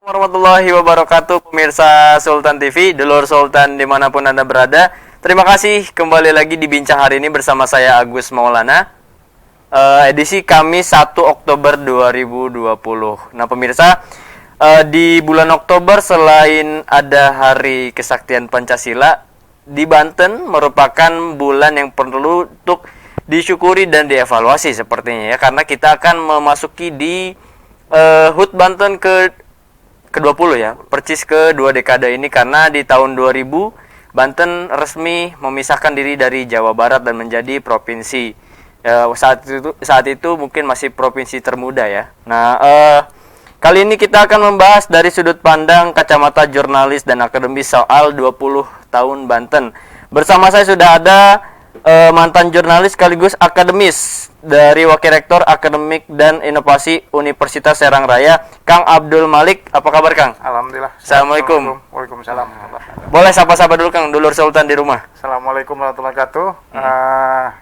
Warahmatullahi wabarakatuh, pemirsa Sultan TV, dulur Sultan dimanapun Anda berada. Terima kasih kembali lagi di Bincang hari ini bersama saya Agus Maulana. Edisi Kamis 1 Oktober 2020. Nah pemirsa, di bulan Oktober selain ada Hari Kesaktian Pancasila, di Banten merupakan bulan yang perlu untuk disyukuri dan dievaluasi sepertinya ya, karena kita akan memasuki di HUT Banten ke-20 ya, percis ke-2 dekade ini, karena di tahun 2000 Banten resmi memisahkan diri dari Jawa Barat dan menjadi provinsi. Saat itu mungkin masih provinsi termuda ya. Nah, kali ini kita akan membahas dari sudut pandang kacamata jurnalis dan akademis soal 20 tahun Banten. Bersama saya sudah ada mantan jurnalis sekaligus akademis dari Wakil Rektor Akademik dan Inovasi Universitas Serang Raya, Kang Abdul Malik. Apa kabar, Kang? Alhamdulillah. Assalamualaikum. Waalaikumsalam. Boleh sapa-sapa dulu, Kang, dulur Sultan di rumah. Assalamualaikum warahmatullahi wabarakatuh.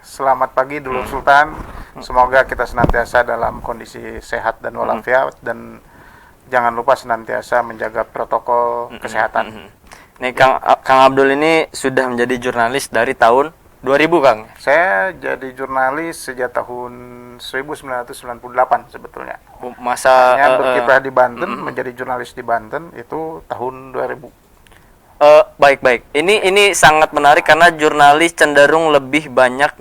Selamat pagi dulur Sultan. Semoga kita senantiasa dalam kondisi sehat dan walafiat, dan jangan lupa senantiasa menjaga protokol kesehatan. Nih Kang Abdul ini sudah menjadi jurnalis dari tahun 2000, Kang. Saya jadi jurnalis sejak tahun 1998 sebetulnya. Masa berkiprah di Banten, menjadi jurnalis di Banten itu tahun 2000. Baik. Ini sangat menarik karena jurnalis cenderung lebih banyak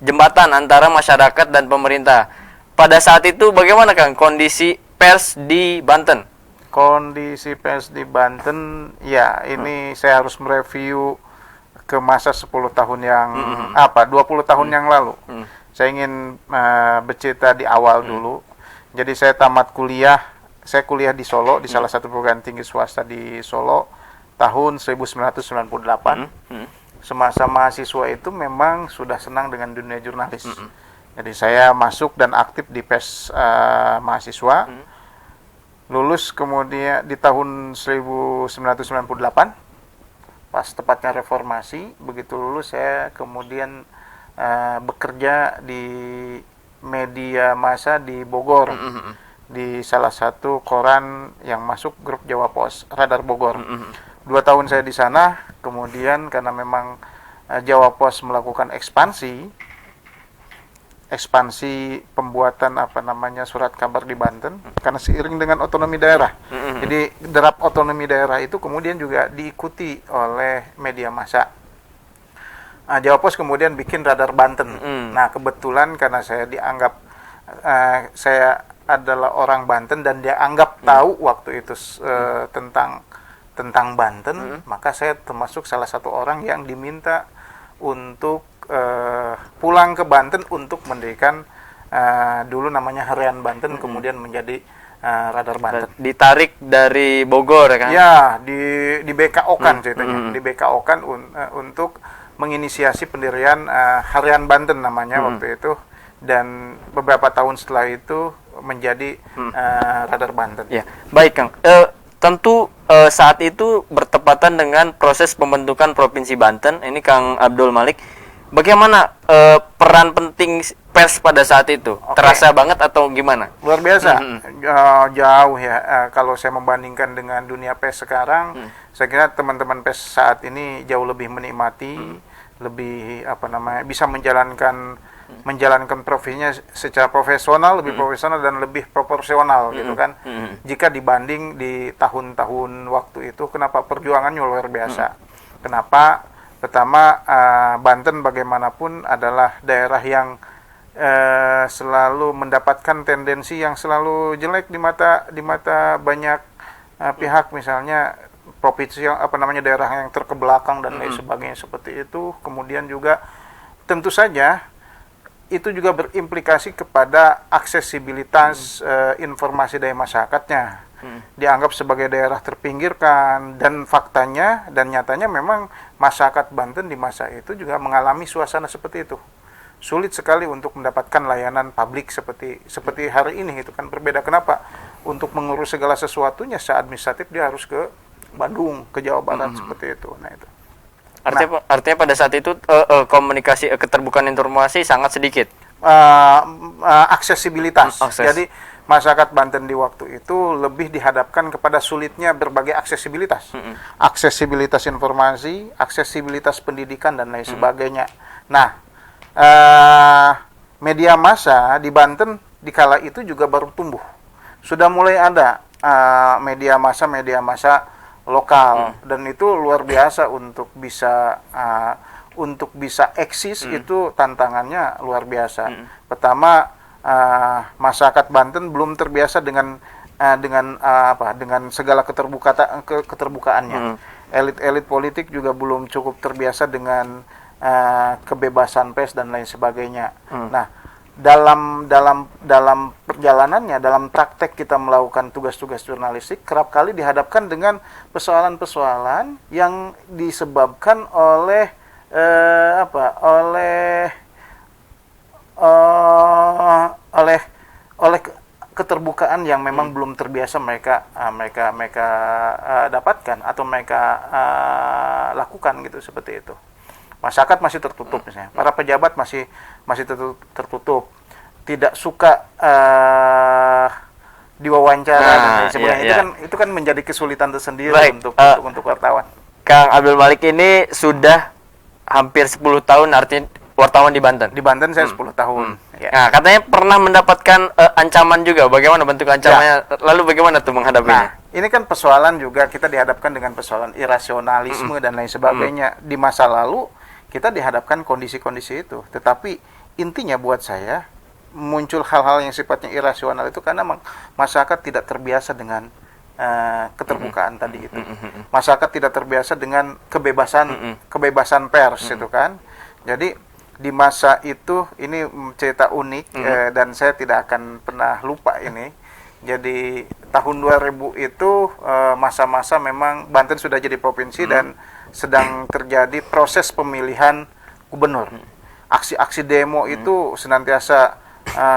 jembatan antara masyarakat dan pemerintah. Pada saat itu bagaimana, Kang, kondisi pers di Banten? Kondisi pers di Banten, ya ini saya harus mereview ke masa 10 tahun yang 20 tahun yang lalu. Saya ingin bercerita di awal dulu. Jadi saya tamat kuliah, saya kuliah di Solo, di salah satu perguruan tinggi swasta di Solo tahun 1998. Semasa mahasiswa itu memang sudah senang dengan dunia jurnalis. Jadi saya masuk dan aktif di pers mahasiswa. Lulus kemudian di tahun 1998. Pas tepatnya reformasi, begitu lulus saya kemudian bekerja di media massa di Bogor, di salah satu koran yang masuk grup Jawa Pos, Radar Bogor. 2 tahun saya di sana, kemudian karena memang Jawa Pos melakukan ekspansi pembuatan surat kabar di Banten, karena seiring dengan otonomi daerah. Jadi derap otonomi daerah itu kemudian juga diikuti oleh media massa. Jawa Pos kemudian bikin Radar Banten. Nah, kebetulan karena saya dianggap saya adalah orang Banten dan dia anggap tahu waktu itu tentang Banten, maka saya termasuk salah satu orang yang diminta untuk pulang ke Banten untuk mendirikan dulu namanya Harian Banten, kemudian menjadi Radar Banten. Ditarik dari Bogor, ya kan? Ya, di BKO kan ceritanya. Di BKO kan untuk menginisiasi pendirian Harian Banten namanya waktu itu, dan beberapa tahun setelah itu menjadi Radar Banten. Ya, baik, Kang. Tentu saat itu bertepatan dengan proses pembentukan Provinsi Banten. Ini Kang Abdul Malik. Bagaimana peran penting pers pada saat itu? Okay. Terasa banget atau gimana? Luar biasa, jauh ya. Kalau saya membandingkan dengan dunia pers sekarang, saya kira teman-teman pers saat ini jauh lebih menikmati, lebih bisa menjalankan profesinya secara profesional, lebih profesional dan lebih proporsional gitu kan. Jika dibanding di tahun-tahun waktu itu, kenapa perjuangannya luar biasa? Kenapa? Pertama, Banten bagaimanapun adalah daerah yang selalu mendapatkan tendensi yang selalu jelek di mata banyak pihak, misalnya provinsi yang daerah yang terkebelakang dan lain sebagainya seperti itu. Kemudian juga tentu saja itu juga berimplikasi kepada aksesibilitas informasi dari masyarakatnya. Dianggap sebagai daerah terpinggirkan, dan faktanya dan nyatanya memang masyarakat Banten di masa itu juga mengalami suasana seperti itu. Sulit sekali untuk mendapatkan layanan publik seperti hari ini gitu kan. Berbeda, kenapa? Untuk mengurus segala sesuatunya secara administratif dia harus ke Bandung, ke Jawa Barat seperti itu. Nah, itu. Artinya pada saat itu komunikasi keterbukaan informasi sangat sedikit. aksesibilitas. Akses. Jadi masyarakat Banten di waktu itu lebih dihadapkan kepada sulitnya berbagai aksesibilitas. Aksesibilitas informasi, aksesibilitas pendidikan, dan lain sebagainya. Nah, media massa di Banten di kala itu juga baru tumbuh. Sudah mulai ada media massa lokal, dan itu luar biasa untuk bisa eksis. Itu tantangannya luar biasa. Pertama, masyarakat Banten belum terbiasa dengan segala keterbukaannya. Elit-elit politik juga belum cukup terbiasa dengan kebebasan pers dan lain sebagainya. Nah, dalam perjalanannya, dalam praktek kita melakukan tugas-tugas jurnalistik, kerap kali dihadapkan dengan persoalan-persoalan yang disebabkan oleh keterbukaan yang memang belum terbiasa mereka dapatkan atau mereka lakukan gitu, seperti itu. Masyarakat masih tertutup, misalnya para pejabat masih tertutup, tidak suka diwawancara dan lain sebagainya. Itu kan menjadi kesulitan tersendiri. Baik, untuk wartawan. Kang Abdul Malik ini sudah hampir 10 tahun artinya wartawan di Banten. Di Banten saya 10 tahun. Ya. Nah, katanya pernah mendapatkan ancaman juga. Bagaimana bentuk ancamannya? Lalu bagaimana tuh menghadapinya? Nah, ini kan persoalan juga, kita dihadapkan dengan persoalan irasionalisme dan lain sebagainya. Di masa lalu kita dihadapkan kondisi-kondisi itu. Tetapi intinya buat saya, muncul hal-hal yang sifatnya irasional itu karena masyarakat tidak terbiasa dengan keterbukaan tadi itu. Masyarakat tidak terbiasa dengan kebebasan pers itu kan. Jadi di masa itu, ini cerita unik, dan saya tidak akan pernah lupa ini. Jadi tahun 2000 itu masa-masa memang Banten sudah jadi provinsi dan sedang terjadi proses pemilihan gubernur. Aksi-aksi demo itu senantiasa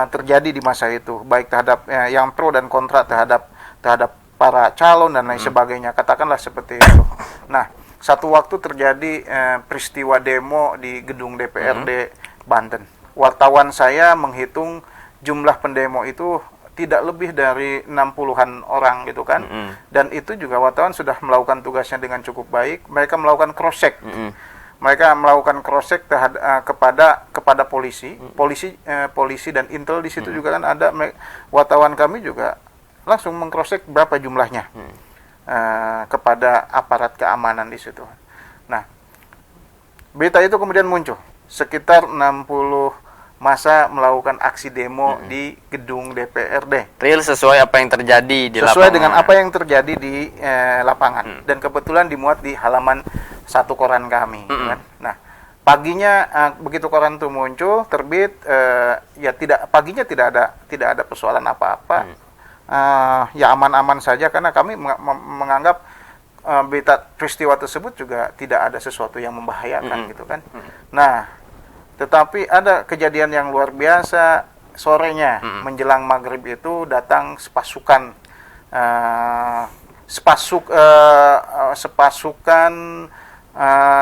terjadi di masa itu, baik terhadap yang pro dan kontra terhadap para calon dan lain sebagainya, katakanlah seperti itu. Nah, satu waktu terjadi peristiwa demo di gedung DPRD Banten. Wartawan saya menghitung jumlah pendemo itu tidak lebih dari 60-an orang gitu kan. Dan itu juga wartawan sudah melakukan tugasnya dengan cukup baik. Mereka melakukan cross check. Mereka melakukan cross check kepada polisi dan intel. Di situ juga kan ada wartawan kami juga langsung meng-cross check berapa jumlahnya kepada aparat keamanan di situ. Nah, berita itu kemudian muncul sekitar 60 masa melakukan aksi demo di gedung DPRD. Real sesuai apa yang terjadi di lapangan. Sesuai dengan apa yang terjadi di lapangan. Dan kebetulan dimuat di halaman satu koran kami. Kan? Nah, paginya begitu koran itu muncul, terbit, paginya tidak ada persoalan apa-apa. Ya aman-aman saja, karena kami menganggap berita peristiwa tersebut juga tidak ada sesuatu yang membahayakan gitu kan. Nah, tetapi ada kejadian yang luar biasa. Sorenya menjelang maghrib itu datang sepasukan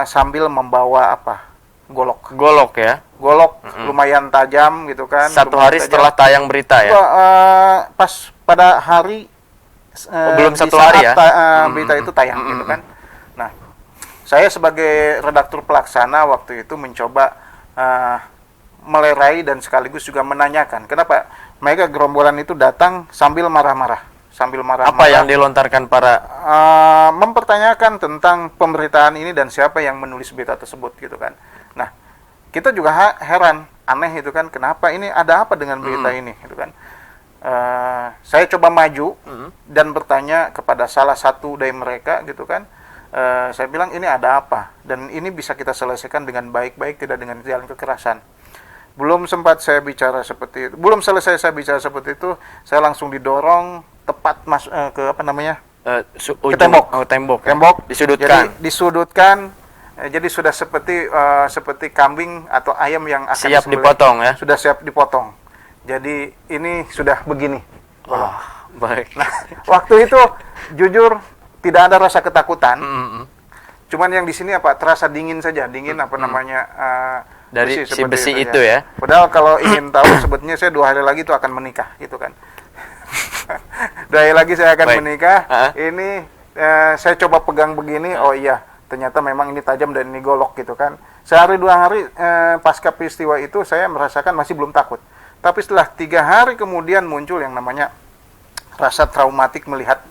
sambil membawa golok ya, lumayan tajam gitu kan. Satu hari setelah tayang berita ya, pas pada hari belum satu hari ya, berita itu tayang gitu kan. Nah, saya sebagai redaktur pelaksana waktu itu mencoba melerai dan sekaligus juga menanyakan kenapa mereka gerombolan itu datang sambil marah-marah. Apa yang dilontarkan para mempertanyakan tentang pemberitaan ini dan siapa yang menulis berita tersebut gitu kan. Nah, kita juga heran, aneh itu kan, kenapa ini, ada apa dengan berita ini gitu kan. Saya coba maju dan bertanya kepada salah satu dari mereka gitu kan. Saya bilang, ini ada apa, dan ini bisa kita selesaikan dengan baik-baik, tidak dengan jalan kekerasan. Belum sempat saya bicara seperti itu, belum selesai saya bicara seperti itu, saya langsung didorong tepat ke ke tembok. Disudutkan. Jadi disudutkan. Jadi sudah seperti kambing atau ayam yang akan siap dipotong ya. Sudah siap dipotong. Jadi ini sudah begini. Baik. Nah, waktu itu jujur tidak ada rasa ketakutan. Cuman yang di sini terasa dingin saja, Dari si seperti besi itu ya. Padahal kalau ingin tahu sebetulnya saya 2 hari lagi itu akan menikah gitu kan. 2 hari lagi saya akan Baik. menikah. Ini saya coba pegang begini, oh iya ternyata memang ini tajam dan ini golok gitu kan. Sehari 2 hari pasca peristiwa itu saya merasakan masih belum takut. Tapi setelah 3 hari kemudian muncul yang namanya rasa traumatik melihat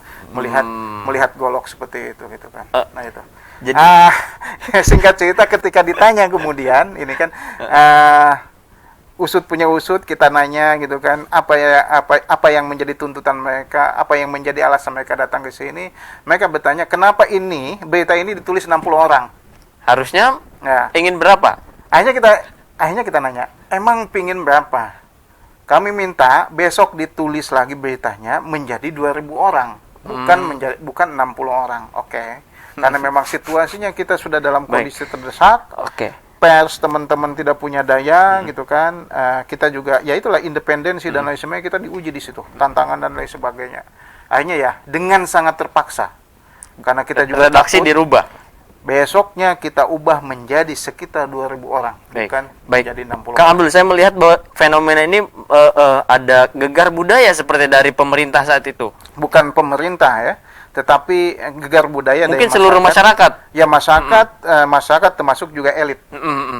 golok seperti itu gitu kan. Nah itu. Jadi Singkat cerita ketika ditanya kemudian ini kan usut punya usut, kita nanya gitu kan, apa yang menjadi tuntutan mereka, apa yang menjadi alasan mereka datang ke sini. Mereka bertanya, kenapa berita ini ditulis 60 orang? harusnya Nah, ingin berapa? akhirnya kita nanya, emang pingin berapa? Kami minta besok ditulis lagi beritanya menjadi 2.000 orang, bukan 60 orang. Oke. Karena memang situasinya kita sudah dalam kondisi terdesak. Oke. Pers teman-teman tidak punya daya gitu kan. Kita juga ya itulah independensi dan lain sebagainya, kita diuji di situ, tantangan dan lain sebagainya. Akhirnya ya dengan sangat terpaksa. Karena kita juga Redaksi takut, dirubah. besoknya kita ubah menjadi sekitar 2.000 orang, bukan Baik. menjadi 60 Kang orang. Abdul, saya melihat bahwa fenomena ini ada gegar budaya seperti dari pemerintah saat itu. Bukan pemerintah ya, tetapi gegar budaya Mungkin dari seluruh masyarakat. Ya masyarakat termasuk juga elit.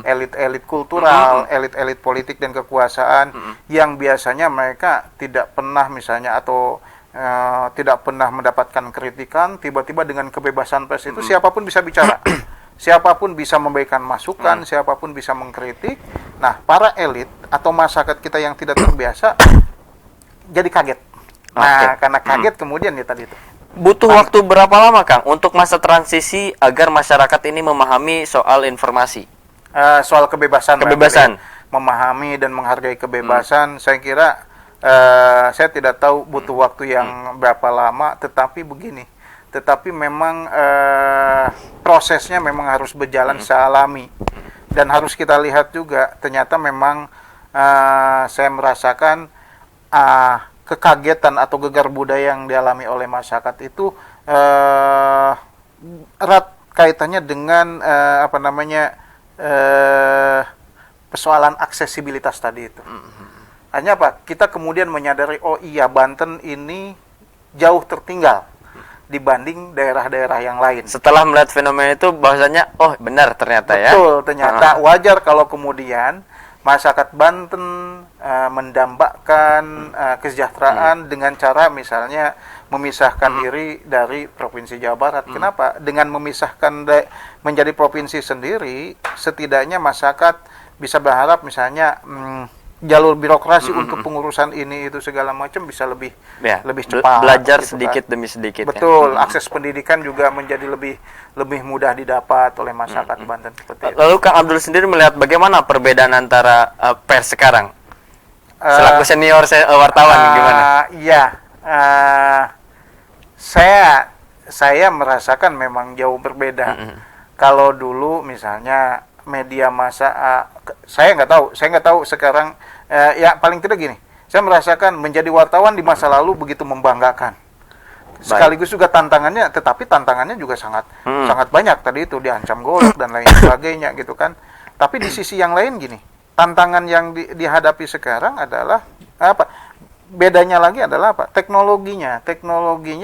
Elit-elit kultural, elit-elit politik dan kekuasaan yang biasanya mereka tidak pernah misalnya atau tidak pernah mendapatkan kritikan, tiba-tiba dengan kebebasan pers itu siapapun bisa bicara. Siapapun bisa memberikan masukan, siapapun bisa mengkritik. Nah, para elit atau masyarakat kita yang tidak terbiasa jadi kaget. Nah, karena kaget kemudian ya tadi itu. Butuh waktu berapa lama, Kang, untuk masa transisi agar masyarakat ini memahami soal informasi? Soal kebebasan. Kebebasan. Memahami dan menghargai kebebasan, saya kira saya tidak tahu butuh waktu yang berapa lama, tetapi begini. Tetapi memang prosesnya memang harus berjalan secara alami. Dan harus kita lihat juga, ternyata memang saya merasakan kekagetan atau gegar budaya yang dialami oleh masyarakat itu erat kaitannya dengan persoalan aksesibilitas tadi itu. Hanya apa? Kita kemudian menyadari, oh iya Banten ini jauh tertinggal dibanding daerah-daerah yang lain. Setelah melihat fenomena itu, bahwasanya oh benar ternyata ya. Betul, ternyata wajar kalau kemudian masyarakat Banten mendambakan kesejahteraan dengan cara misalnya memisahkan diri dari Provinsi Jawa Barat. Kenapa? Dengan memisahkan menjadi provinsi sendiri, setidaknya masyarakat bisa berharap misalnya jalur birokrasi untuk pengurusan ini itu segala macam bisa lebih cepat. Belajar gitu sedikit kan. demi sedikit. Betul, Ya. akses pendidikan juga menjadi lebih mudah didapat oleh masyarakat Banten seperti itu. Lalu Kang Abdul sendiri melihat bagaimana perbedaan antara pers sekarang? Selaku senior wartawan gimana? Iya, saya merasakan memang jauh berbeda. Kalau dulu misalnya media massa, saya nggak tahu sekarang. Ya paling tidak gini, saya merasakan menjadi wartawan di masa lalu begitu membanggakan. Sekaligus juga tantangannya, tetapi tantangannya juga sangat banyak. Tadi itu diancam golok dan lain sebagainya gitu kan. Tapi di sisi yang lain gini, tantangan yang dihadapi sekarang adalah apa? Bedanya lagi adalah apa? Teknologinya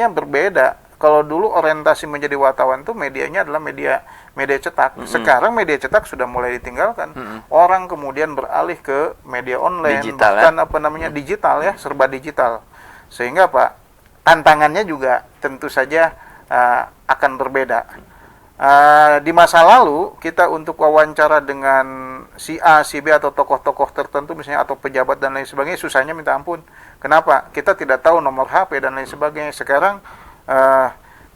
berbeda. Kalau dulu orientasi menjadi wartawan tuh medianya adalah media cetak. Sekarang media cetak sudah mulai ditinggalkan. Orang kemudian beralih ke media online, Digital, bahkan digital ya, serba digital. Sehingga apa? Tantangannya juga tentu saja akan berbeda. Di masa lalu kita untuk wawancara dengan si A, si B atau tokoh-tokoh tertentu misalnya atau pejabat dan lain sebagainya, susahnya minta ampun. Kenapa? Kita tidak tahu nomor HP dan lain sebagainya. Sekarang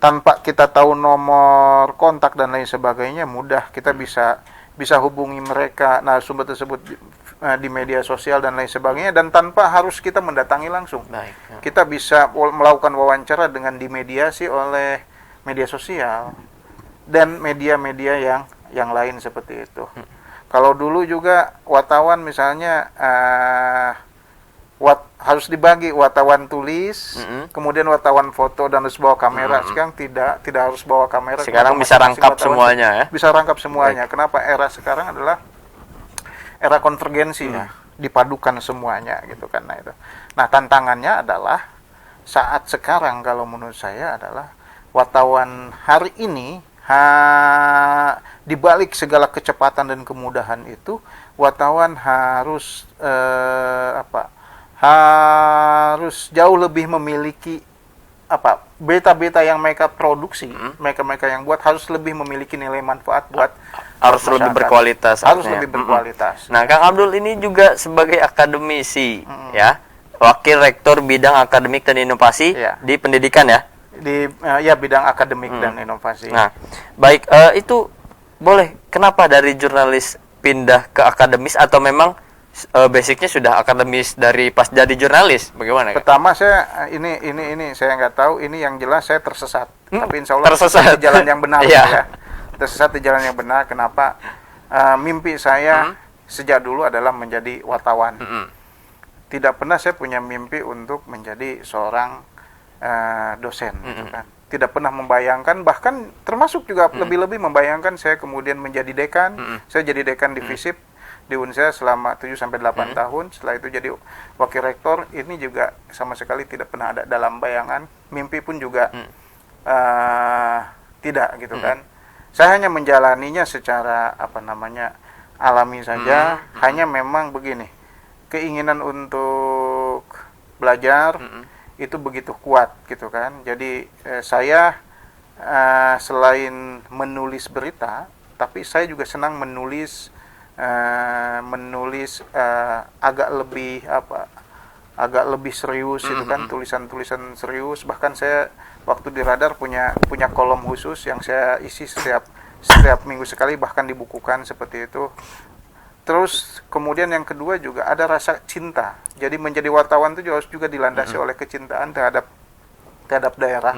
tanpa kita tahu nomor kontak dan lain sebagainya, mudah kita bisa hubungi mereka narasumber tersebut di media sosial dan lain sebagainya, dan tanpa harus kita mendatangi langsung. Baik, ya. Kita bisa melakukan wawancara dengan dimediasi oleh media sosial dan media-media yang lain seperti itu. Kalau dulu juga wartawan misalnya harus dibagi wartawan tulis, kemudian wartawan foto dan harus bawa kamera. Sekarang tidak harus bawa kamera. Sekarang bisa rangkap semuanya ya. Bisa rangkap semuanya. Kenapa? Era sekarang adalah era konvergensi ya, dipadukan semuanya gitu kan. Nah itu. Nah, tantangannya adalah saat sekarang kalau menurut saya adalah wartawan hari ini di balik segala kecepatan dan kemudahan itu, wartawan harus harus jauh lebih memiliki berita-berita yang mereka produksi, mereka yang buat harus lebih memiliki nilai manfaat buat harus lebih berkualitas. Harus artinya. lebih berkualitas. Nah, Kang Abdul ini juga sebagai akademisi, ya, wakil rektor bidang akademik dan inovasi Ya. di pendidikan ya. Di bidang akademik dan inovasi. Nah, baik, itu boleh. Kenapa dari jurnalis pindah ke akademis atau memang basicnya sudah akademis dari pas jadi jurnalis? Bagaimana? Kak? Pertama saya ini saya nggak tahu, ini yang jelas saya tersesat. Tapi insya Allah Tersesat. di jalan yang benar Iya. ya. Tersesat di jalan yang benar. Kenapa? Mimpi saya sejak dulu adalah menjadi wartawan. Tidak pernah saya punya mimpi untuk menjadi seorang dosen gitu kan. Tidak pernah membayangkan, bahkan termasuk juga lebih-lebih membayangkan saya kemudian menjadi dekan. Saya jadi dekan di FISIP di Unsea selama 7-8 tahun. Setelah itu jadi wakil rektor. Ini juga sama sekali tidak pernah ada dalam bayangan. Mimpi pun juga tidak gitu kan. Saya hanya menjalaninya secara alami saja. Hanya memang begini, keinginan untuk belajar itu begitu kuat gitu kan. Jadi saya selain menulis berita, tapi saya juga senang menulis agak lebih serius itu kan, tulisan-tulisan serius. Bahkan saya waktu di Radar punya kolom khusus yang saya isi setiap minggu sekali, bahkan dibukukan seperti itu. Terus kemudian yang kedua juga ada rasa cinta. Jadi menjadi wartawan itu harus juga dilandasi oleh kecintaan terhadap daerah.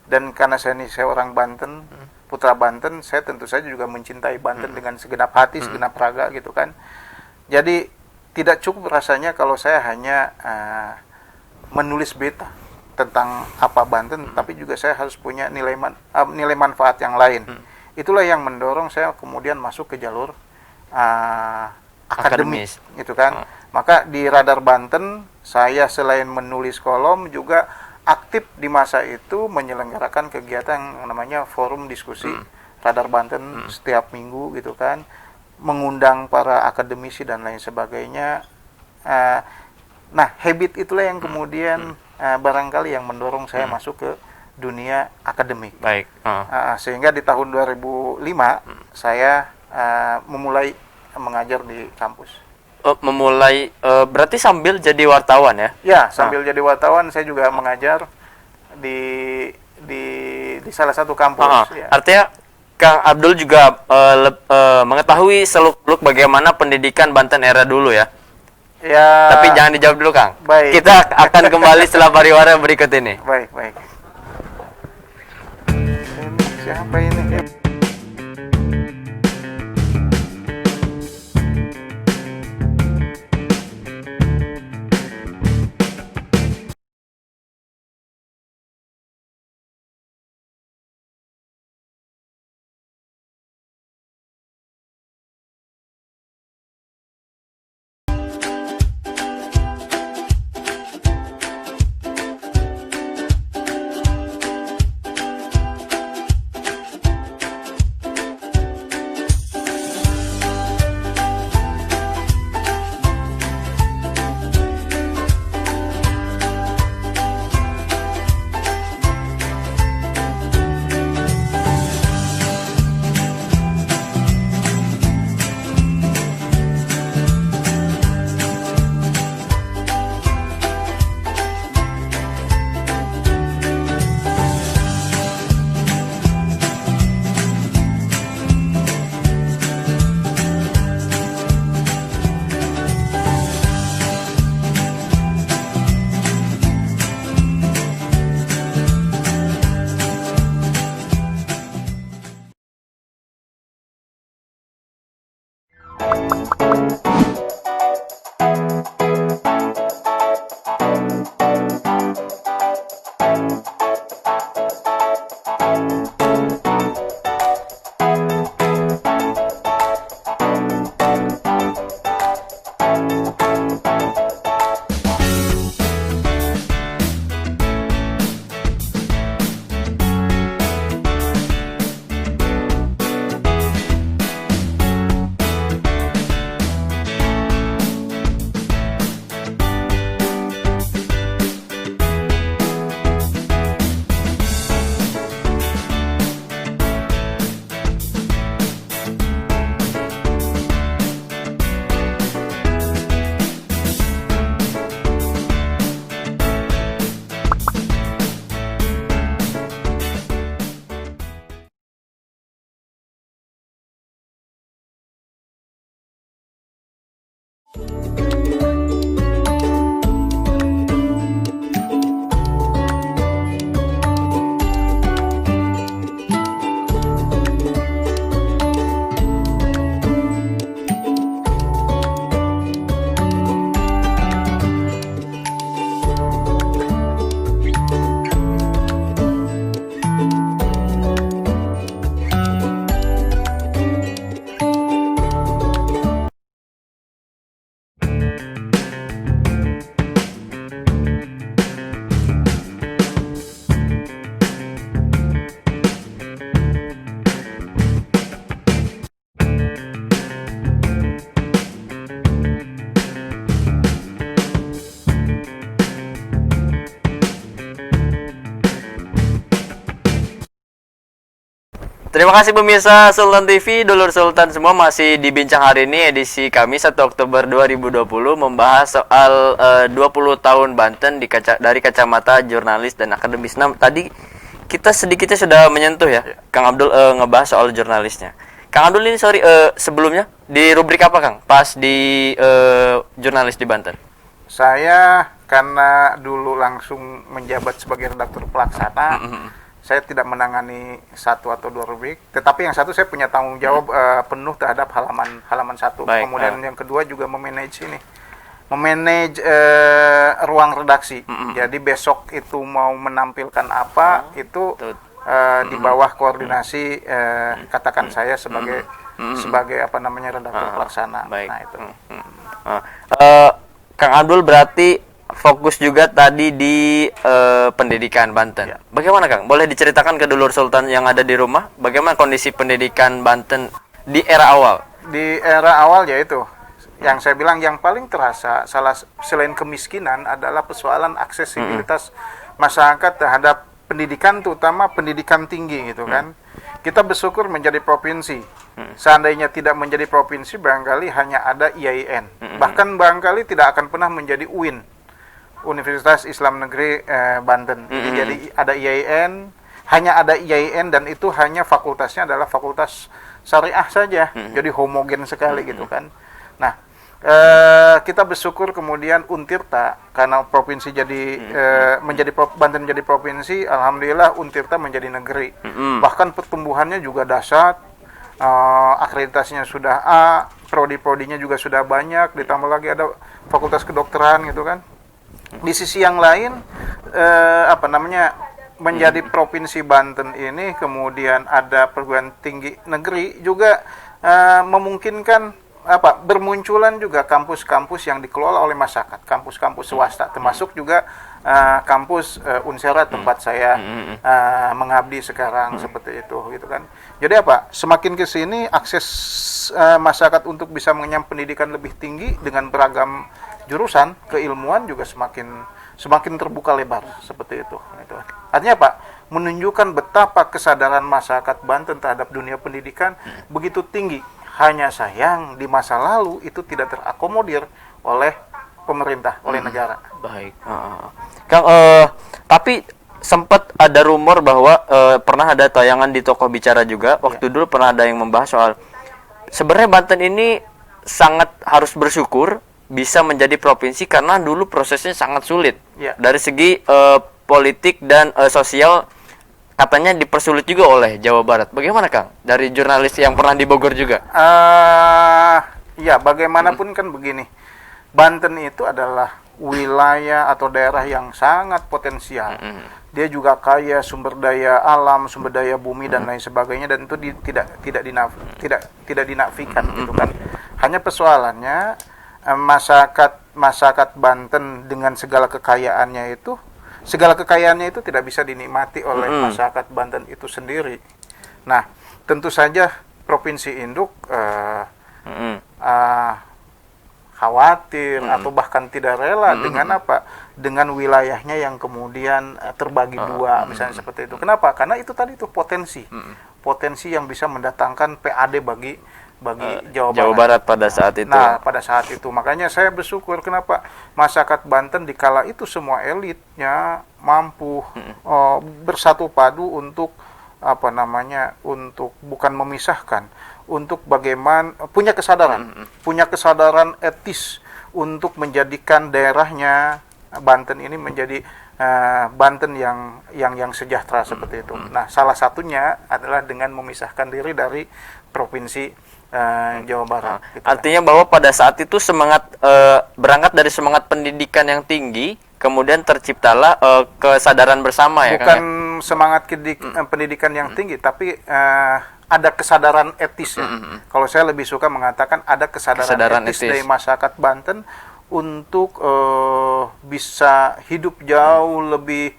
Dan karena saya orang Banten, putra Banten, saya tentu saja juga mencintai Banten dengan segenap hati, segenap raga gitu kan. Jadi tidak cukup rasanya kalau saya hanya menulis berita tentang Banten, tapi juga saya harus punya nilai manfaat yang lain. Itulah yang mendorong saya kemudian masuk ke jalur akademis gitu kan. Maka di Radar Banten saya selain menulis kolom juga aktif di masa itu menyelenggarakan kegiatan yang namanya forum diskusi Radar Banten setiap minggu gitu kan, mengundang para akademisi dan lain sebagainya. Nah, habit itulah yang kemudian barangkali yang mendorong saya masuk ke dunia akademik. Baik. Sehingga di tahun 2005 saya memulai mengajar di kampus. Memulai berarti sambil jadi wartawan ya? Ya, sambil jadi wartawan saya juga mengajar di salah satu kampus. Ya. Artinya Kang Abdul juga mengetahui seluk-beluk bagaimana pendidikan Banten era dulu ya? Ya. Tapi jangan dijawab dulu, Kang. Baik. Kita akan kembali setelah pariwara berikut ini. Baik. Ini siapa ini? Terima kasih pemirsa Sultan TV, dulur Sultan semua, masih di Bincang Hari ini edisi Kamis 1 Oktober 2020 membahas soal 20 tahun Banten dari kacamata jurnalis dan akademis. Nah, tadi kita sedikitnya sudah menyentuh ya, Kang Abdul ngebahas soal jurnalisnya. Kang Abdul ini sebelumnya di rubrik apa Kang? Pas di jurnalis di Banten. Saya karena dulu langsung menjabat sebagai redaktur pelaksana, saya tidak menangani satu atau dua rubrik, tetapi yang satu saya punya tanggung jawab penuh terhadap halaman satu. Baik, Kemudian yang kedua juga memanage ruang redaksi. Jadi besok itu mau menampilkan apa itu di bawah koordinasi katakan saya sebagai apa namanya redaktur pelaksana. Baik. Nah itu. Kang Abdul berarti fokus juga tadi di pendidikan Banten. Ya. Bagaimana Kang? Boleh diceritakan ke dulur Sultan yang ada di rumah, bagaimana kondisi pendidikan Banten di era awal? Di era awal yaitu yang saya bilang yang paling terasa selain kemiskinan adalah persoalan aksesibilitas masyarakat terhadap pendidikan, terutama pendidikan tinggi gitu kan. Kita bersyukur menjadi provinsi. Seandainya tidak menjadi provinsi, barangkali hanya ada IAIN. Bahkan barangkali tidak akan pernah menjadi UIN, Universitas Islam Negeri Banten. Jadi ada IAIN, hanya ada IAIN, dan itu hanya fakultasnya adalah fakultas syariah saja. Jadi homogen sekali gitu kan. Nah, kita bersyukur kemudian Untirta karena provinsi jadi Banten menjadi provinsi, alhamdulillah Untirta menjadi negeri. Bahkan pertumbuhannya juga dahsyat. Akreditasinya sudah A, prodi-prodinya juga sudah banyak, ditambah lagi ada fakultas kedokteran gitu kan. Di sisi yang lain menjadi provinsi Banten ini kemudian ada perguruan tinggi negeri juga memungkinkan bermunculan juga kampus-kampus yang dikelola oleh masyarakat, kampus-kampus swasta, termasuk juga kampus Unsera tempat saya mengabdi sekarang, seperti itu gitu kan. Jadi semakin ke sini akses masyarakat untuk bisa mengenyam pendidikan lebih tinggi dengan beragam jurusan keilmuan juga semakin terbuka lebar, seperti itu. Artinya menunjukkan betapa kesadaran masyarakat Banten terhadap dunia pendidikan begitu tinggi. Hanya sayang di masa lalu itu tidak terakomodir oleh pemerintah, oleh negara. Baik. Kang, tapi sempat ada rumor bahwa pernah ada tayangan di Toko Bicara juga. Waktu dulu pernah ada yang membahas soal sebenarnya Banten ini sangat harus bersyukur bisa menjadi provinsi karena dulu prosesnya sangat sulit. Dari segi politik dan sosial katanya dipersulit juga oleh Jawa Barat. Bagaimana Kang? Dari jurnalis yang pernah di Bogor juga. Ya, bagaimanapun kan begini. Banten itu adalah wilayah atau daerah yang sangat potensial. Dia juga kaya sumber daya alam, sumber daya bumi dan lain sebagainya, dan itu tidak dinafikan gitu kan. Hanya persoalannya masyarakat Banten dengan segala kekayaannya itu tidak bisa dinikmati oleh masyarakat Banten itu sendiri. Nah, tentu saja provinsi induk khawatir atau bahkan tidak rela dengan wilayahnya yang kemudian terbagi dua, misalnya seperti itu. Kenapa? Karena itu tadi itu potensi yang bisa mendatangkan PAD bagi Jawa Barat pada saat itu. Nah, pada saat itu makanya saya bersyukur kenapa masyarakat Banten dikala itu semua elitnya mampu bersatu padu untuk untuk bukan memisahkan, untuk bagaimana punya kesadaran etis untuk menjadikan daerahnya Banten ini menjadi Banten yang sejahtera, seperti itu. Nah, salah satunya adalah dengan memisahkan diri dari provinsi Jawa Barat. Gitu. Artinya bahwa pada saat itu berangkat dari semangat pendidikan yang tinggi, kemudian terciptalah kesadaran bersama ya. Bukan semangat pendidikan yang tinggi, tapi ada kesadaran etis ya. Kalau saya lebih suka mengatakan ada kesadaran etis dari masyarakat Banten untuk bisa hidup jauh lebih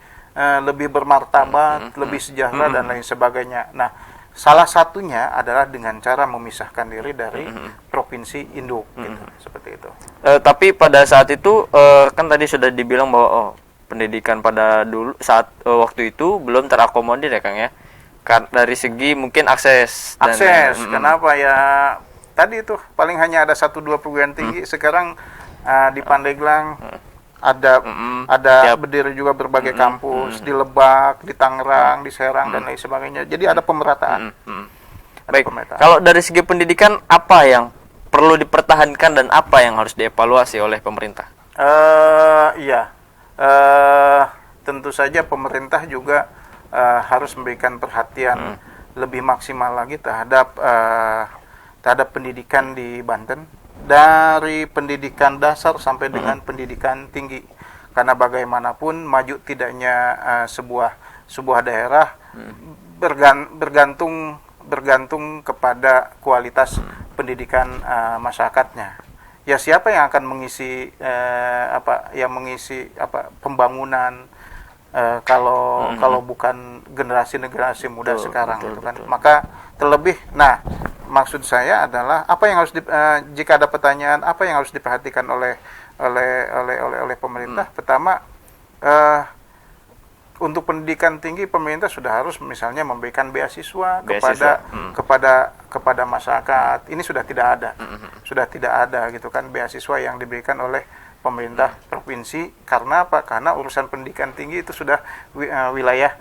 bermartabat, lebih sejahtera dan lain sebagainya. Nah, salah satunya adalah dengan cara memisahkan diri dari provinsi induk, gitu, seperti itu. Tapi pada saat itu kan tadi sudah dibilang bahwa pendidikan pada dulu saat waktu itu belum terakomodir ya Kang ya. Dari segi mungkin akses dan Akses, kenapa ya? Tadi itu paling hanya ada 1-2 perguruan tinggi. Sekarang di Pandeglang ada Tiap- berdiri juga berbagai kampus di Lebak, di Tangerang, di Serang dan lain sebagainya. Jadi ada pemerataan. Ada Baik, pemerataan. kalau dari segi pendidikan apa yang perlu dipertahankan dan apa yang harus dievaluasi oleh pemerintah? Iya, tentu saja pemerintah juga harus memberikan perhatian lebih maksimal lagi terhadap pendidikan di Banten, dari pendidikan dasar sampai dengan pendidikan tinggi. Karena bagaimanapun maju tidaknya sebuah daerah bergantung kepada kualitas pendidikan masyarakatnya. Ya siapa yang akan mengisi pembangunan kalau bukan generasi muda sekarang gitu kan. Maka terlebih, maksud saya adalah apa yang harus jika ada pertanyaan apa yang harus diperhatikan oleh pemerintah. Pertama, untuk pendidikan tinggi pemerintah sudah harus misalnya memberikan beasiswa kepada masyarakat. Ini sudah tidak ada gitu kan, beasiswa yang diberikan oleh pemerintah provinsi. Karena apa? Karena urusan pendidikan tinggi itu sudah wilayah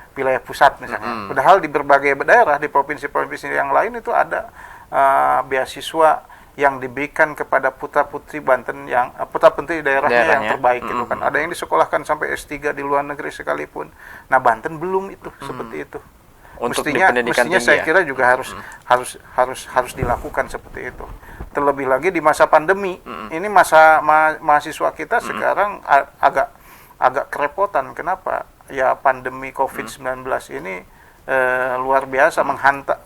pusat misalnya. Padahal di berbagai daerah, di provinsi-provinsi yang lain itu ada beasiswa yang diberikan kepada putra-putri Banten putra-putri daerahnya yang terbaik gitu kan. Ada yang disekolahkan sampai S3 di luar negeri sekalipun. Nah, Banten belum itu seperti itu. Untuk Mestinya saya kira juga harus dilakukan seperti itu. Terlebih lagi di masa pandemi. Ini mahasiswa kita sekarang agak kerepotan. Kenapa? Ya pandemi COVID-19 ini luar biasa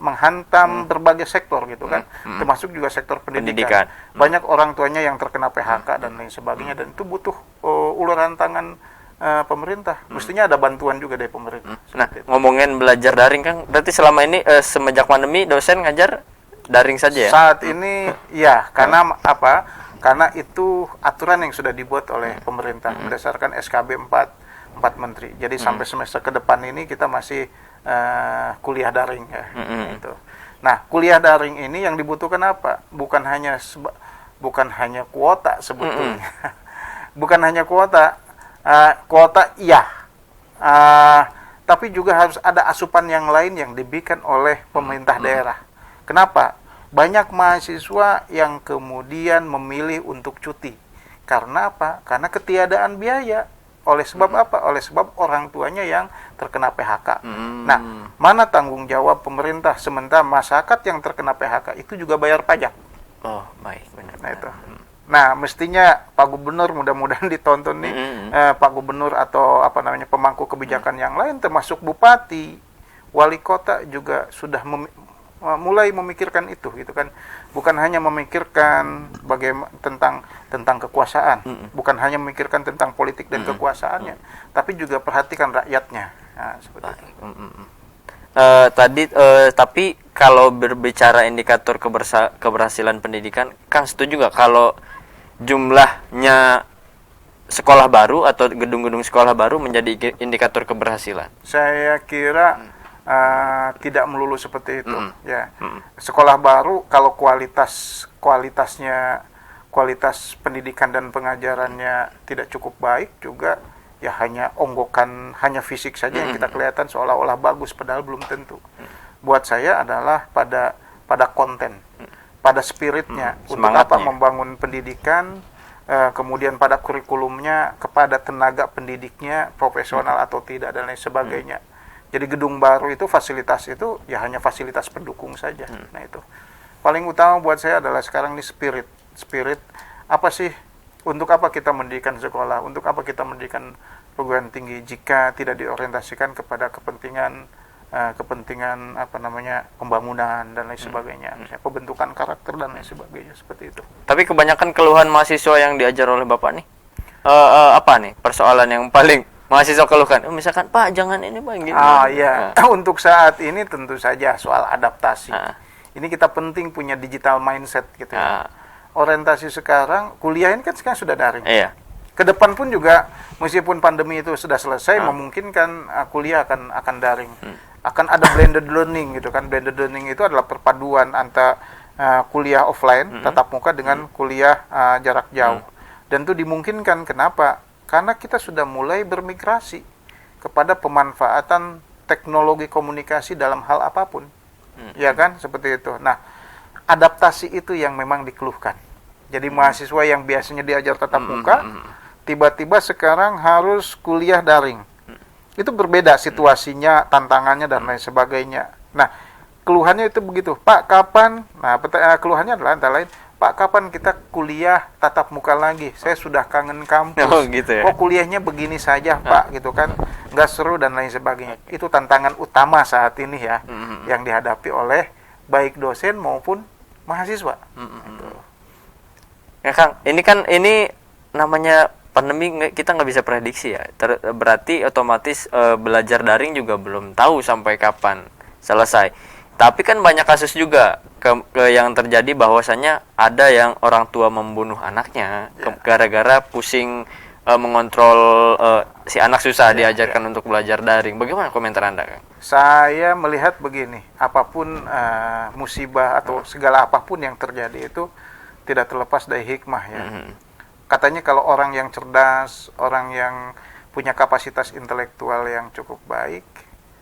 menghantam berbagai sektor gitu kan, termasuk juga sektor pendidikan. Banyak orang tuanya yang terkena PHK dan lain sebagainya, dan itu butuh uluran tangan pemerintah. Mestinya ada bantuan juga dari pemerintah. Nah, ngomongin belajar daring kan, berarti selama ini semenjak pandemi dosen ngajar daring saja ya? Saat ini ya, karena apa? Karena itu aturan yang sudah dibuat oleh pemerintah berdasarkan SKB 4 Menteri. Jadi sampai semester ke depan ini kita masih kuliah daring ya. Gitu. Nah, kuliah daring ini yang dibutuhkan apa? Bukan hanya kuota sebetulnya. Bukan hanya kuota. Kuota iya. Tapi juga harus ada asupan yang lain yang diberikan oleh pemerintah daerah. Kenapa? Banyak mahasiswa yang kemudian memilih untuk cuti. Karena apa? Karena ketiadaan biaya. Oleh sebab apa? Oleh sebab orang tuanya yang terkena PHK. Nah, mana tanggung jawab pemerintah sementara masyarakat yang terkena PHK itu juga bayar pajak? Oh, baik, benar. Nah, itu. Nah, mestinya Pak Gubernur, mudah-mudahan ditonton nih, Pak Gubernur atau pemangku kebijakan yang lain, termasuk Bupati, Wali Kota juga sudah mulai memikirkan itu gitu kan. Bukan hanya memikirkan bagaimana tentang kekuasaan, bukan hanya memikirkan tentang politik dan kekuasaannya, tapi juga perhatikan rakyatnya. Nah, seperti itu. Tapi kalau berbicara indikator keberhasilan pendidikan, Kang setuju nggak kalau jumlahnya sekolah baru atau gedung-gedung sekolah baru menjadi indikator keberhasilan? Saya kira tidak melulu seperti itu. Ya, sekolah baru kalau kualitas pendidikan dan pengajarannya tidak cukup baik juga, ya hanya hanya fisik saja yang kita kelihatan seolah-olah bagus, padahal belum tentu. Buat saya adalah pada konten, pada spiritnya, untuk apa membangun pendidikan, kemudian pada kurikulumnya, kepada tenaga pendidiknya profesional atau tidak dan lain sebagainya. Jadi gedung baru itu, fasilitas itu ya hanya fasilitas pendukung saja. Nah, itu paling utama buat saya adalah sekarang ini spirit apa sih, untuk apa kita mendirikan sekolah, untuk apa kita mendirikan perguruan tinggi jika tidak diorientasikan kepada kepentingan pembangunan dan lain sebagainya, misalnya pembentukan karakter dan lain sebagainya, seperti itu. Tapi kebanyakan keluhan mahasiswa yang diajar oleh Bapak nih, apa nih persoalan yang paling mahasiswa keluhkan? Misalkan, Pak jangan ini Pak gitu. Iya. Untuk saat ini tentu saja soal adaptasi. Ini kita penting punya digital mindset gitu ya. Orientasi sekarang, kuliah ini kan sekarang sudah daring. Iya. Kedepan pun juga meskipun pandemi itu sudah selesai, memungkinkan kuliah akan daring. akan ada blended learning gitu kan. Blended learning itu adalah perpaduan antara kuliah offline tatap muka dengan kuliah jarak jauh. Dan itu dimungkinkan, kenapa? Karena kita sudah mulai bermigrasi kepada pemanfaatan teknologi komunikasi dalam hal apapun. Ya kan, seperti itu. Nah, adaptasi itu yang memang dikeluhkan. Jadi mahasiswa yang biasanya diajar tatap muka, tiba-tiba sekarang harus kuliah daring. Itu berbeda situasinya, tantangannya dan lain sebagainya. Nah, keluhannya itu begitu, Pak, kapan? Nah, keluhannya adalah antara lain, Pak, kapan kita kuliah tatap muka lagi? Saya sudah kangen kampus. Oh, gitu ya. Kok kuliahnya begini saja, Pak, gitu kan? Nggak seru dan lain sebagainya. Itu tantangan utama saat ini ya, yang dihadapi oleh baik dosen maupun mahasiswa. Gitu. Ya Kang, ini namanya pandemi, kita nggak bisa prediksi ya. Berarti otomatis belajar daring juga belum tahu sampai kapan selesai. Tapi kan banyak kasus juga yang terjadi, bahwasannya ada yang orang tua membunuh anaknya gara-gara pusing mengontrol si anak, susah diajarkan untuk belajar daring. Bagaimana komentar Anda, Kang? Saya melihat begini, apapun musibah atau segala apapun yang terjadi itu tidak terlepas dari hikmah ya. Katanya kalau orang yang cerdas, orang yang punya kapasitas intelektual yang cukup baik,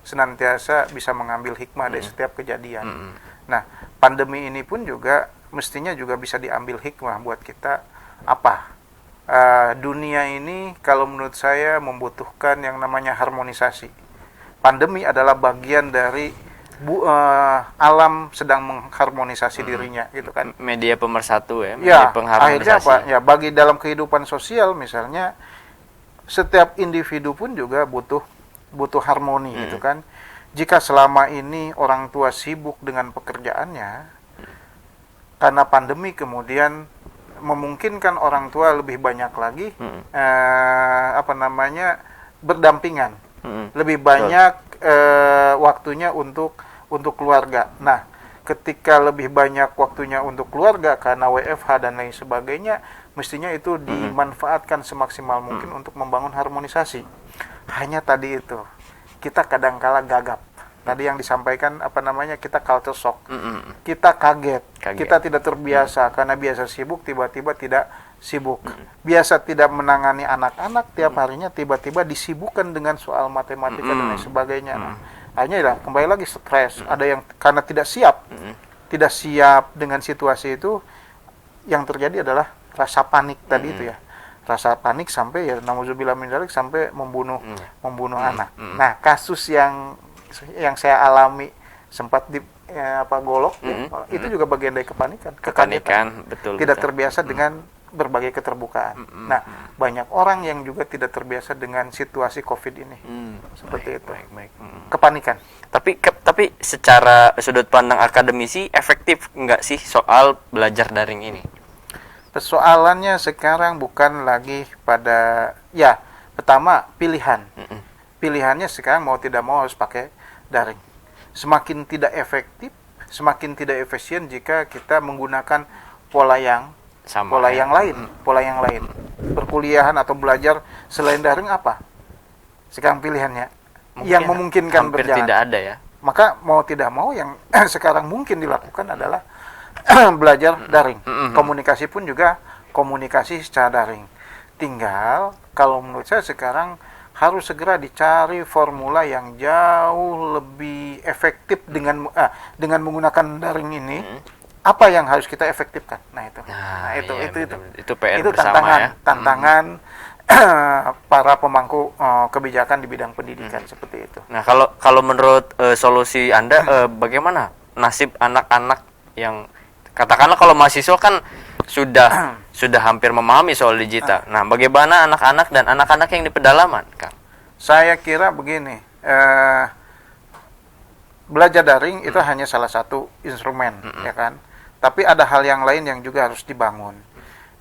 senantiasa bisa mengambil hikmah dari setiap kejadian. Nah, pandemi ini pun juga mestinya juga bisa diambil hikmah buat kita. Apa? Dunia ini kalau menurut saya membutuhkan yang namanya harmonisasi. Pandemi adalah bagian dari alam sedang mengharmonisasi dirinya, gitu kan. Media pemersatu ya, Ya, media pengharmonisasi. akhirnya apa? Ya, bagi dalam kehidupan sosial misalnya, setiap individu pun juga butuh harmoni, gitu kan. Jika selama ini orang tua sibuk dengan pekerjaannya, karena pandemi kemudian memungkinkan orang tua lebih banyak lagi berdampingan, lebih banyak waktunya untuk keluarga. Nah, ketika lebih banyak waktunya untuk keluarga karena WFH dan lain sebagainya, mestinya itu dimanfaatkan semaksimal mungkin untuk membangun harmonisasi. Hanya tadi itu, kita kadangkala gagap. Tadi yang disampaikan kita culture shock. Kita kaget. Kita tidak terbiasa karena biasa sibuk tiba-tiba tidak sibuk. Biasa tidak menangani anak-anak tiap harinya tiba-tiba disibukkan dengan soal matematika dan lain sebagainya. Nah, akhirnya kembali lagi stres. Ada yang karena tidak siap dengan situasi itu, yang terjadi adalah rasa panik tadi itu ya. Rasa panik sampai nauzubillah min dzalik sampai membunuh anak. Nah, kasus yang saya alami sempat di golok itu juga bagian dari kepanikan, betul, tidak terbiasa dengan berbagai keterbukaan. Nah, banyak orang yang juga tidak terbiasa dengan situasi Covid ini. Seperti itu. Kepanikan. Tapi secara sudut pandang akademisi, efektif nggak sih soal belajar daring ini? Persoalannya sekarang bukan lagi pada pertama pilihan. Pilihannya sekarang mau tidak mau harus pakai daring. Semakin tidak efektif, semakin tidak efisien jika kita menggunakan pola yang lain. Perkuliahan atau belajar selain daring apa? Sekarang pilihannya mungkin yang memungkinkan hampir berjalan. Tidak ada ya. Maka mau tidak mau yang sekarang mungkin dilakukan adalah belajar daring. Komunikasi pun juga komunikasi secara daring. Tinggal kalau menurut saya sekarang harus segera dicari formula yang jauh lebih efektif dengan menggunakan daring ini. Apa yang harus kita efektifkan? Nah itu PR itu bersama, tantangan para pemangku kebijakan di bidang pendidikan seperti itu. Nah, kalau menurut solusi Anda, bagaimana nasib anak-anak yang katakanlah kalau mahasiswa kan sudah hampir memahami soal digital. Nah, bagaimana anak-anak dan anak-anak yang di pedalaman, Kang? Saya kira begini, belajar daring itu hanya salah satu instrumen, ya kan. Tapi ada hal yang lain yang juga harus dibangun.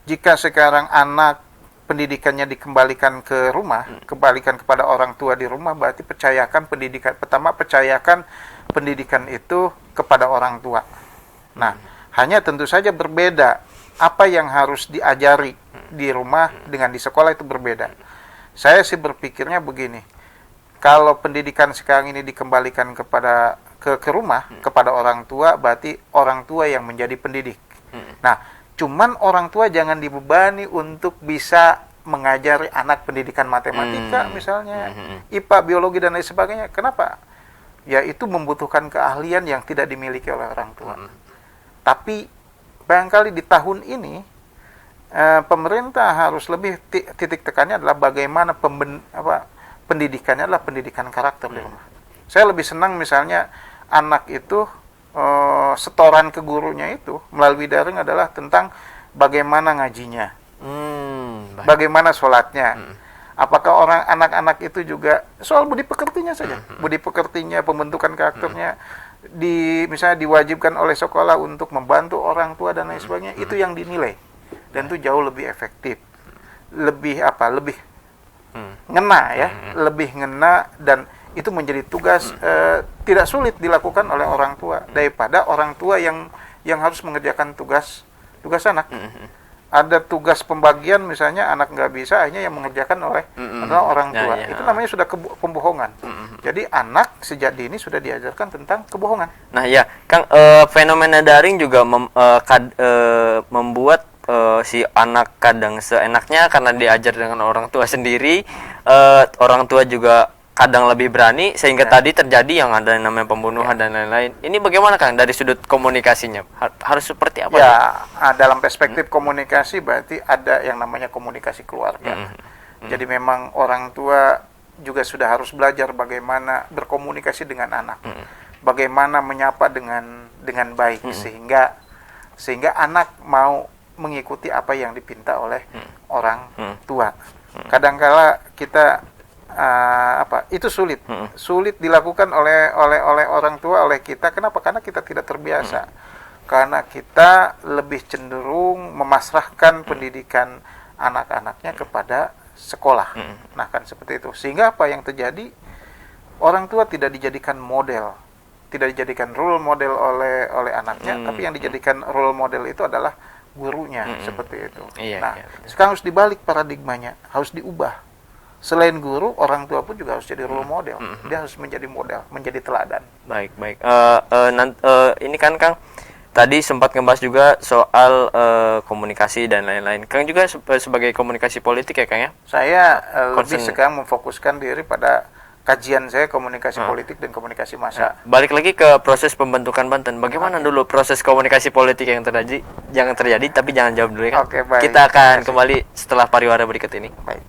Jika sekarang anak pendidikannya dikembalikan ke rumah, kembalikan kepada orang tua di rumah, berarti percayakan pendidikan itu kepada orang tua. Nah, hanya tentu saja berbeda. Apa yang harus diajari di rumah dengan di sekolah itu berbeda. Saya sih berpikirnya begini, kalau pendidikan sekarang ini dikembalikan ke rumah, kepada orang tua, berarti orang tua yang menjadi pendidik. Nah, cuman orang tua jangan dibebani untuk bisa mengajari anak pendidikan matematika misalnya, IPA, biologi dan lain sebagainya. Kenapa? Ya itu membutuhkan keahlian yang tidak dimiliki oleh orang tua. Tapi barangkali di tahun ini pemerintah harus lebih titik tekannya adalah bagaimana pendidikannya adalah pendidikan karakter di rumah. Saya lebih senang misalnya anak itu setoran ke gurunya itu melalui daring adalah tentang bagaimana ngajinya, bagaimana sholatnya, apakah anak-anak itu juga soal budi pekertinya saja, budi pekertinya, pembentukan karakternya, misalnya diwajibkan oleh sekolah untuk membantu orang tua dan lain sebagainya, itu yang dinilai dan itu jauh lebih efektif, lebih ngena ya, lebih ngena, dan itu menjadi tugas tidak sulit dilakukan oleh orang tua daripada orang tua yang harus mengerjakan tugas anak. Ada tugas pembagian misalnya anak nggak bisa, akhirnya yang mengerjakan adalah orang tua. Itu namanya sudah pembohongan. Jadi anak sejak dini sudah diajarkan tentang kebohongan. Nah ya, Kang, fenomena daring juga membuat si anak kadang seenaknya karena diajar dengan orang tua sendiri, orang tua juga kadang lebih berani sehingga tadi terjadi yang ada namanya pembunuhan dan lain-lain. Ini bagaimana Kang dari sudut komunikasinya? Harus seperti apa? Ya, dalam perspektif komunikasi berarti ada yang namanya komunikasi keluarga. Jadi memang orang tua juga sudah harus belajar bagaimana berkomunikasi dengan anak. Bagaimana menyapa dengan baik sehingga anak mau mengikuti apa yang dipinta oleh orang tua. Kadangkala kita itu sulit dilakukan oleh orang tua, oleh kita. Kenapa? Karena kita tidak terbiasa. Karena kita lebih cenderung memasrahkan pendidikan anak-anaknya kepada sekolah. Nah, kan seperti itu. Sehingga apa yang terjadi? Orang tua tidak dijadikan model, tidak dijadikan role model oleh anaknya, tapi yang dijadikan role model itu adalah gurunya, seperti itu. Sekarang harus dibalik paradigmanya, harus diubah. Selain guru, orang tua pun juga harus jadi role model. Dia harus menjadi model, menjadi teladan. Baik. Ini kan Kang tadi sempat ngebahas juga soal komunikasi dan lain-lain. Kang juga sebagai komunikasi politik ya Kang ya? Saya lebih sekarang memfokuskan diri pada kajian saya komunikasi politik dan komunikasi massa. Balik lagi ke proses pembentukan Banten. Bagaimana dulu proses komunikasi politik yang terjadi? Jangan terjadi, tapi jangan jawab dulu ya Kang. Oke, baik. Kita akan kembali setelah pariwara berikut ini. Baik.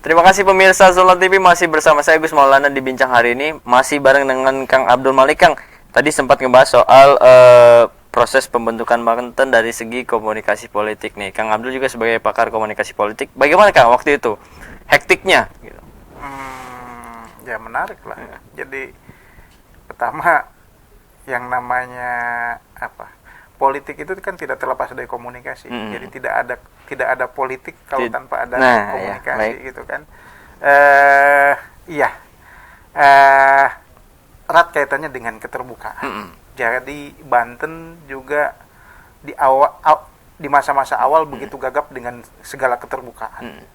Terima kasih pemirsa Sultan TV, masih bersama saya Gus Maulana di Bincang hari ini. Masih bareng dengan Kang Abdul Malik. Kang, tadi sempat ngebahas soal proses pembentukan Banten dari segi komunikasi politik nih. Kang Abdul juga sebagai pakar komunikasi politik. Bagaimana Kang waktu itu? Hektiknya gitu. Ya menarik lah. Jadi pertama yang namanya apa? Politik itu kan tidak terlepas dari komunikasi. Jadi tidak ada politik kalau tanpa ada komunikasi ya, gitu kan. Iya. Erat kaitannya dengan keterbukaan. Jadi Banten juga di masa-masa awal begitu gagap dengan segala keterbukaan.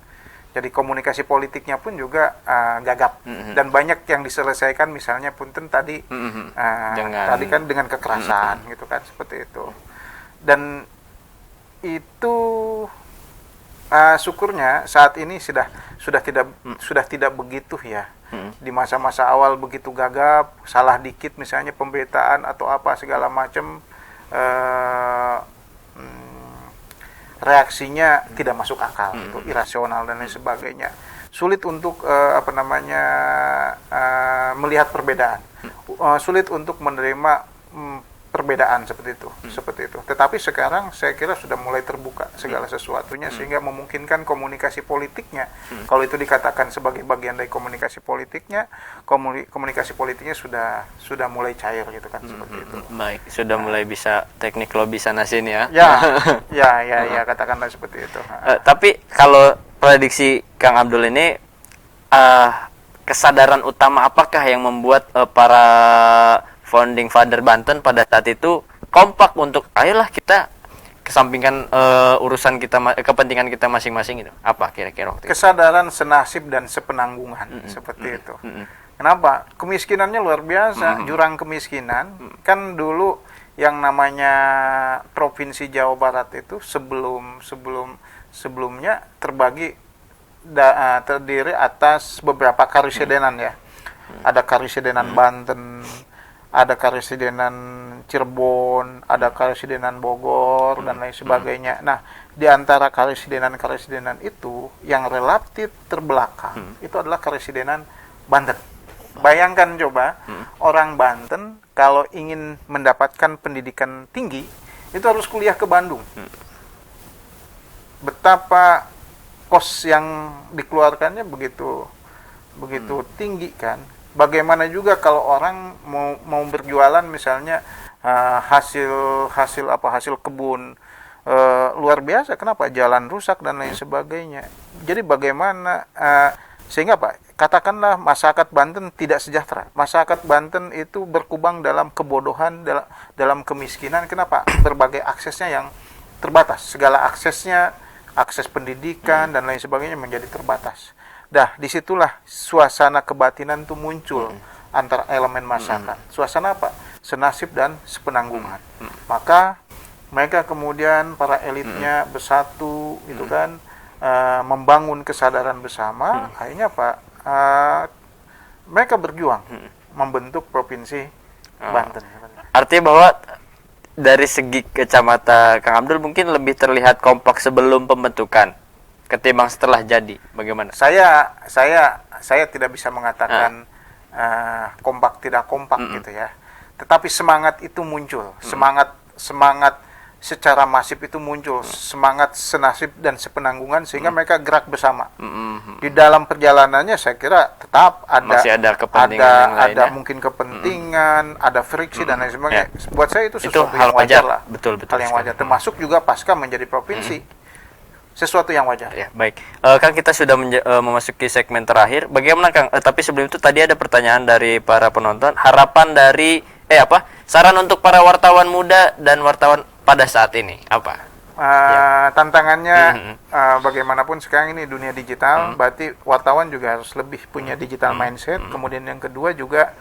Jadi komunikasi politiknya pun juga gagap dan banyak yang diselesaikan, misalnya punten tadi tadi kan dengan kekerasan gitu kan, seperti itu. Dan itu syukurnya saat ini sudah tidak begitu ya. Di masa-masa awal begitu gagap, salah dikit misalnya pemberitaan atau apa segala macam, reaksinya tidak masuk akal, itu irasional dan lain sebagainya. Sulit untuk melihat perbedaan, sulit untuk menerima perbedaan seperti itu. Tetapi sekarang saya kira sudah mulai terbuka segala sesuatunya, sehingga memungkinkan komunikasi politiknya. Kalau itu dikatakan sebagai bagian dari komunikasi politiknya, komunikasi politiknya sudah mulai cair gitu kan, seperti itu. Baik, sudah mulai bisa teknik lobby sana sini ya. Ya, katakanlah seperti itu. Tapi kalau prediksi Kang Abdul ini, kesadaran utama apakah yang membuat para founding father Banten pada saat itu kompak untuk ayolah kita kesampingkan urusan kita, kepentingan kita masing-masing itu? Apa kira-kira waktu itu? Kesadaran senasib dan sepenanggungan, seperti itu. Kenapa? Kemiskinannya luar biasa, jurang kemiskinan. Kan dulu yang namanya Provinsi Jawa Barat itu sebelumnya terdiri atas beberapa karisidenan ya. Ada karisidenan Banten, ada karisidenan Cirebon, ada karisidenan Bogor, dan lain sebagainya. Nah, di antara karisidenan itu yang relatif terbelakang itu adalah karisidenan Banten. Bayangkan coba, orang Banten kalau ingin mendapatkan pendidikan tinggi itu harus kuliah ke Bandung. Betapa kos yang dikeluarkannya begitu tinggi kan. Bagaimana juga kalau orang mau berjualan misalnya hasil kebun, luar biasa. Kenapa? Jalan rusak dan lain sebagainya. Jadi bagaimana sehingga katakanlah masyarakat Banten tidak sejahtera. Masyarakat Banten itu berkubang dalam kebodohan, dalam kemiskinan. Kenapa? Berbagai aksesnya yang terbatas. Segala aksesnya, akses pendidikan dan lain sebagainya menjadi terbatas. Disitulah suasana kebatinan itu muncul antara elemen masyarakat. Suasana apa? Senasib dan sepenanggungan. Maka mereka kemudian para elitnya bersatu, itu kan, membangun kesadaran bersama. Akhirnya mereka berjuang membentuk Provinsi Banten. Artinya bahwa dari segi kacamata Kang Abdul mungkin lebih terlihat kompak sebelum pembentukan ketimbang setelah jadi. Bagaimana? Saya tidak bisa mengatakan kompak tidak kompak gitu ya. Tetapi semangat itu muncul, semangat secara masif itu muncul, semangat senasib dan sepenanggungan, sehingga mereka gerak bersama. Di dalam perjalanannya saya kira tetap masih ada kepentingan ada mungkin kepentingan, ada friksi dan lain sebagainya. Buat saya itu sesuatu yang wajar lah. Betul. Hal yang wajar, termasuk juga pasca menjadi provinsi. Sesuatu yang wajar. Ya, baik. Kang, kita sudah memasuki segmen terakhir. Bagaimana Kang? Tapi sebelum itu tadi ada pertanyaan dari para penonton. Harapan dari saran untuk para wartawan muda dan wartawan pada saat ini apa? Tantangannya bagaimanapun sekarang ini dunia digital, berarti wartawan juga harus lebih punya digital mindset. Kemudian yang kedua juga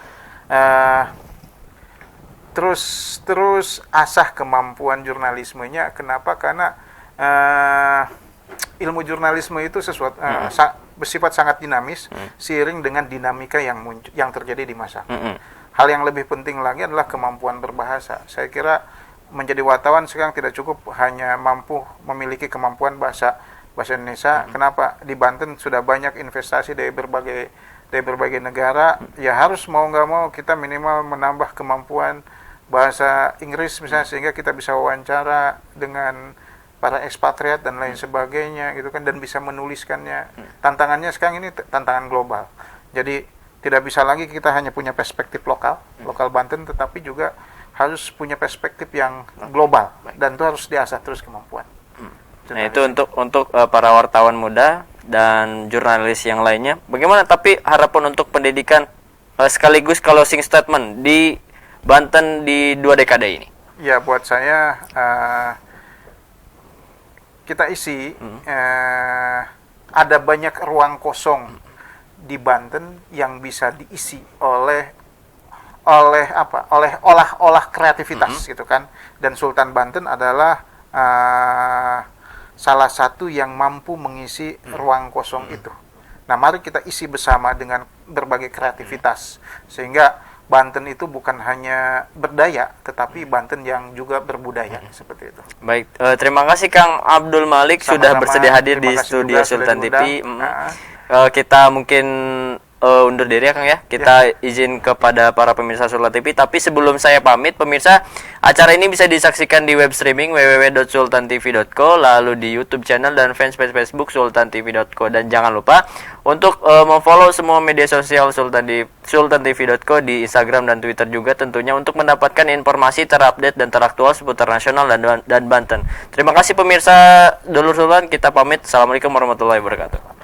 terus asah kemampuan jurnalismenya. Kenapa? Karena ilmu jurnalisme itu sesuatu bersifat sangat dinamis, seiring dengan dinamika yang terjadi di masa. Hal yang lebih penting lagi adalah kemampuan berbahasa. Saya kira menjadi wartawan sekarang tidak cukup hanya mampu memiliki kemampuan bahasa bahasa Indonesia. Kenapa di Banten sudah banyak investasi dari berbagai negara, ya harus mau nggak mau kita minimal menambah kemampuan bahasa Inggris misalnya, sehingga kita bisa wawancara dengan para ekspatriat dan lain sebagainya gitu kan, dan bisa menuliskannya. Tantangannya sekarang ini tantangan global. Jadi tidak bisa lagi kita hanya punya perspektif lokal Banten, tetapi juga harus punya perspektif yang global, dan itu harus diasah terus kemampuan. Nah, itu untuk para wartawan muda dan jurnalis yang lainnya. Bagaimana tapi harapan untuk pendidikan sekaligus closing statement di Banten di 2 dekade ini? Ya, buat saya kita isi ada banyak ruang kosong di Banten yang bisa diisi oleh olah kreativitas gitu kan. Dan Sultan Banten adalah salah satu yang mampu mengisi ruang kosong itu. Nah, mari kita isi bersama dengan berbagai kreativitas, sehingga Banten itu bukan hanya berdaya, tetapi Banten yang juga berbudaya, seperti itu. Baik, terima kasih Kang Abdul Malik sudah bersedia hadir di studio Sultan TV. Kita mungkin undur diri ya Kang ya. Kita izin kepada para pemirsa Sultan TV. Tapi sebelum saya pamit pemirsa, acara ini bisa disaksikan di web streaming www.sultantv.co, lalu di YouTube channel dan fanspage Facebook sultantv.co, dan jangan lupa untuk memfollow semua media sosial sultantv.co di Instagram dan Twitter juga tentunya, untuk mendapatkan informasi terupdate dan teraktual seputar nasional dan Banten. Terima kasih pemirsa Dulur Sultan, kita pamit. Assalamualaikum warahmatullahi wabarakatuh.